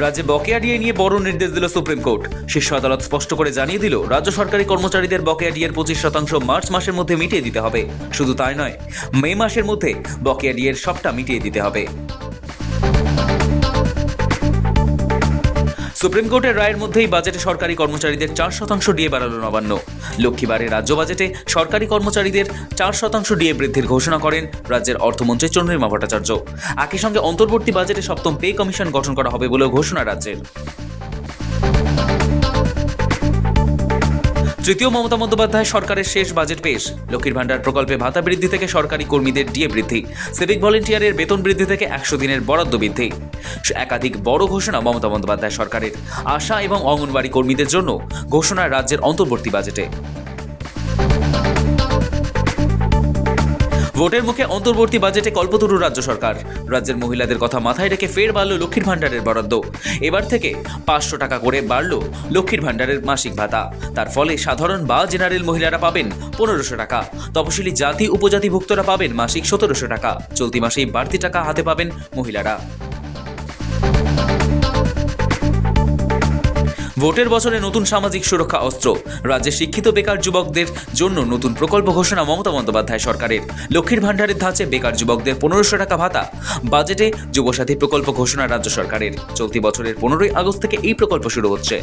রাজ্যে বকেয়া ডিএ নিয়ে বড় নির্দেশ দিল সুপ্রিম কোর্ট। শীর্ষ আদালত স্পষ্ট করে জানিয়ে দিল, রাজ্য সরকারি কর্মচারীদের বকেয়া ডিএর 25% মার্চ মাসের মধ্যে মিটিয়ে দিতে হবে। শুধু তাই নয়, মে মাসের মধ্যে বকেয়া ডিএর সবটা মিটিয়ে দিতে হবে। সুপ্রিম কোর্টের রায়ের মধ্যেই বাজেটে সরকারি কর্মচারীদের 4% ডিএ বাড়ালো নবান্ন। লক্ষ্মীবারে রাজ্য বাজেটে সরকারি কর্মচারীদের 4% ডিএ বৃদ্ধির ঘোষণা করেন রাজ্যের অর্থমন্ত্রী চন্দ্রিমা ভট্টাচার্য। একই সঙ্গে অন্তর্বর্তী বাজেটে সপ্তম পে কমিশন গঠন করা হবে বলেও ঘোষণা রাজ্যের। তৃতীয় মমতা বন্দ্যোপাধ্যায় সরকারের শেষ বাজেট পেশ। লক্ষ্মীর ভান্ডার প্রকল্পে ভাতা বৃদ্ধি থেকে সরকারি কর্মীদের ডিএ বৃদ্ধি, সিভিক ভলেন্টিয়ারের বেতন বৃদ্ধি থেকে 100 দিনের বরাদ্দ বৃদ্ধি। একাধিক বড় ঘোষণা মমতা বন্দ্যোপাধ্যায় সরকারের। আশা এবং অঙ্গনওয়াড়ি কর্মীদের জন্য ঘোষণা রাজ্যের অন্তর্বর্তী বাজেটে। ভোটের মুখে অন্তর্বর্তী বাজেটে কল্পতরু রাজ্য সরকার। রাজ্যের মহিলাদের কথা মাথায় রেখে ফের বাড়ল লক্ষ্মীর ভান্ডারের বরাদ্দ। এবার থেকে 500 টাকা করে বাড়ল লক্ষ্মীর ভান্ডারের মাসিক ভাতা। তার ফলে সাধারণ বা জেনারেল মহিলারা পাবেন 1500 টাকা, তপশিলি জাতি উপজাতিভুক্তরা পাবেন মাসিক 1700 টাকা। চলতি মাসেই বাড়তি টাকা হাতে পাবেন মহিলারা। ভোটের বছরে নতুন সামাজিক সুরক্ষা অস্ত্র। রাজ্যে শিক্ষিত বেকার যুবকদের জন্য নতুন প্রকল্প ঘোষণা মমতা বন্দ্যোপাধ্যায় সরকারের। লক্ষ্মীর ভান্ডারের ধাঁচে বেকার যুবকদের 1500 টাকা ভাতা। বাজেটে যুবসাথী প্রকল্প ঘোষণা রাজ্য সরকারের। চলতি বছরের 15ই আগস্ট থেকে এই প্রকল্প শুরু হচ্ছে।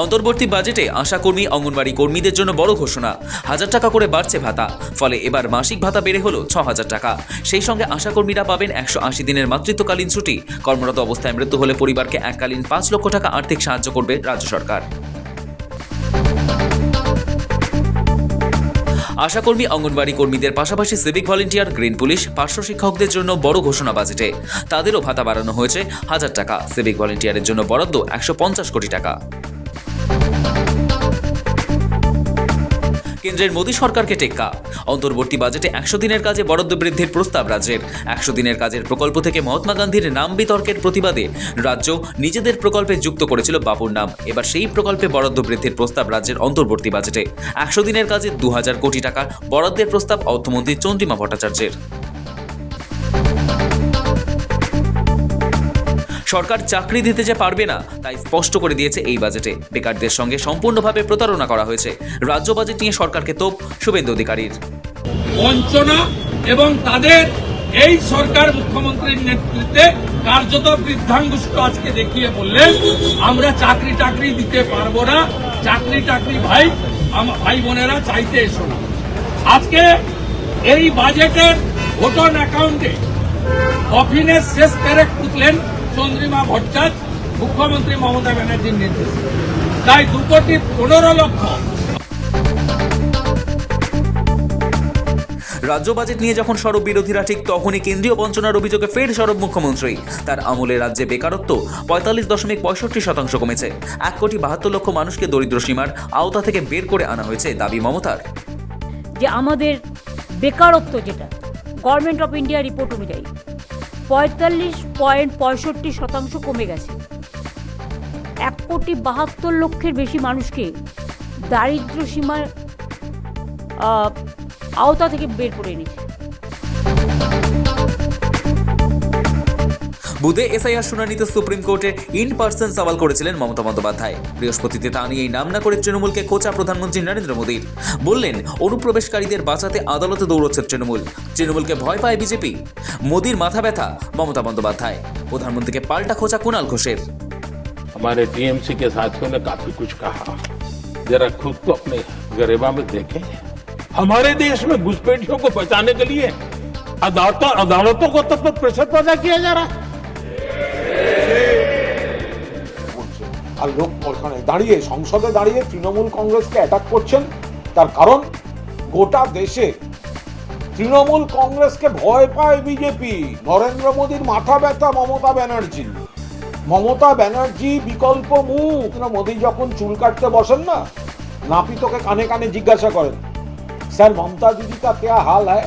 অন্তর্বর্তী বাজেটে আশাকর্মী অঙ্গনওয়াড়ি কর্মীদের জন্য বড় ঘোষণা। 1000 টাকা করে বাড়ছে ভাতা। ফলে এবার মাসিক ভাতা বেড়ে হলো 6000 টাকা। সেই সঙ্গে আশাকর্মীরা পাবেন 180 দিনের মাতৃত্বকালীন ছুটি। কর্মরত অবস্থায় মৃত্যু হলে পরিবারকে এককালীন 5 লক্ষ টাকা আর্থিক সাহায্য করবে রাজ্য সরকার। আশাকর্মী অঙ্গনওয়াড়ি কর্মীদের পাশাপাশি সিভিক ভলেন্টিয়ার, গ্রিন পুলিশ, পার্শ্ব শিক্ষকদের জন্য বড় ঘোষণা বাজেটে। তাদেরও ভাতা বাড়ানো হয়েছে 1000 টাকা। সিভিক ভলেন্টিয়ারের জন্য বরাদ্দ 150 কোটি টাকা। কেন্দ্রের মোদী সরকারকে টেক্কা। অন্তর্বর্তী বাজেটে 100 দিনের কাজে বরাদ্দ বৃদ্ধির প্রস্তাব রাজ্যের। 100 দিনের কাজের প্রকল্প থেকে মহাত্মা গান্ধীর নাম বিতর্কের প্রতিবাদে রাজ্য নিজেদের প্রকল্পে যুক্ত করেছিল বাপুর নাম। এবার সেই প্রকল্পে বরাদ্দ বৃদ্ধির প্রস্তাব রাজ্যের অন্তর্বর্তী বাজেটে। 100 দিনের কাজে 2000 কোটি টাকা বরাদ্দের প্রস্তাব অর্থমন্ত্রী চন্দ্রিমা ভট্টাচার্যের। সরকার চাকরি দিতে যে পারবে না তাই স্পষ্ট করে দিয়েছে এই বাজেটে। বেকারদের সঙ্গে সম্পূর্ণভাবে প্রতারণা করা হয়েছে। রাজ্য বাজেট নিয়ে সরকারকে তোপ শুভেন্দু অধিকারীর। বঞ্চনা এবং তাদের এই সরকার মুখ্যমন্ত্রীর নেতৃত্বে কার্যত বৃদ্ধাঙ্গুষ্ঠ আজকে দেখিয়ে বললেন আমরা চাকরি দিতে পারবো না, চাকরি ভাই বোনেরা চাইতে এসো না। আজকে এই বাজেটের ভোটার অ্যাকাউন্টে অফিনের শেষ পেরেক পুতলেন চন্দ্রিমা ভট্টাচার্য মুখ্যমন্ত্রী মমতা ব্যানার্জির নির্দেশে। তাই 2,15,00,000। রাজ্য বাজেট নিয়ে যখন সরব বিরোধীরা, ঠিক তখনই কেন্দ্রীয় বঞ্চনার অভিযোগে ফের সরব মুখ্যমন্ত্রী। তার আমলে রাজ্যে বেকারত্ব 45.65% কমেছে। 1,72,00,000 মানুষকে দরিদ্র সীমার আওতা থেকে বের করে আনা হয়েছে, দাবি মমতার। যে আমাদের বেকারত্ব, যেটা গভর্নমেন্ট অফ ইন্ডিয়া রিপোর্ট অনুযায়ী 45.65% কমে গেছে। 1,72,00,000 বেশি মানুষকে দারিদ্র সীমার আওতা থেকে বের করে এনেছে। বুধে এসআইআর শুনানিতে সুপ্রিম কোর্টে ইন পার্সন সওয়াল করেছিলেন মমতা বন্দ্যোপাধ্যায়। বৃহস্পতিতে তা নিয়ে নাম না করে তৃণমূলকে খোঁচা প্রধানমন্ত্রী নরেন্দ্র মোদীর। বললেন, অনুপ্রবেশকারীদের বাঁচাতে আদালতে দৌড়চ্ছে তৃণমূলকে ভয় পায় বিজেপি। মোদীর মাথা ব্যথা মমতা বন্দ্যোপাধ্যায়। প্রধানমন্ত্রীকে পাল্টা খোঁচা কুণাল ঘোষের। हमारे टीएमसी के साथियों ने काफी कुछ कहा। जरा खुद को अपने गरिमा में देखें। हमारे देश में घुसपैठियों को बचाने के लिए अदालतों को तब तक प्रेशर पैदा किया जा रहा है। আর লোক ওখানে দাঁড়িয়ে, সংসদে দাঁড়িয়ে তৃণমূল কংগ্রেসকে অ্যাটাক করছেন। তার কারণ, গোটা দেশে তৃণমূল কংগ্রেসকে ভয় পায় বিজেপি। নরেন্দ্র মোদীর মাথা ব্যথা মমতা ব্যানার্জি বিকল্প মুখ। মোদী যখন চুল কাটতে বসেন না, নাপিতকে কানে কানে জিজ্ঞাসা করেন, স্যার মমতা দিদি কা क्या हाल है?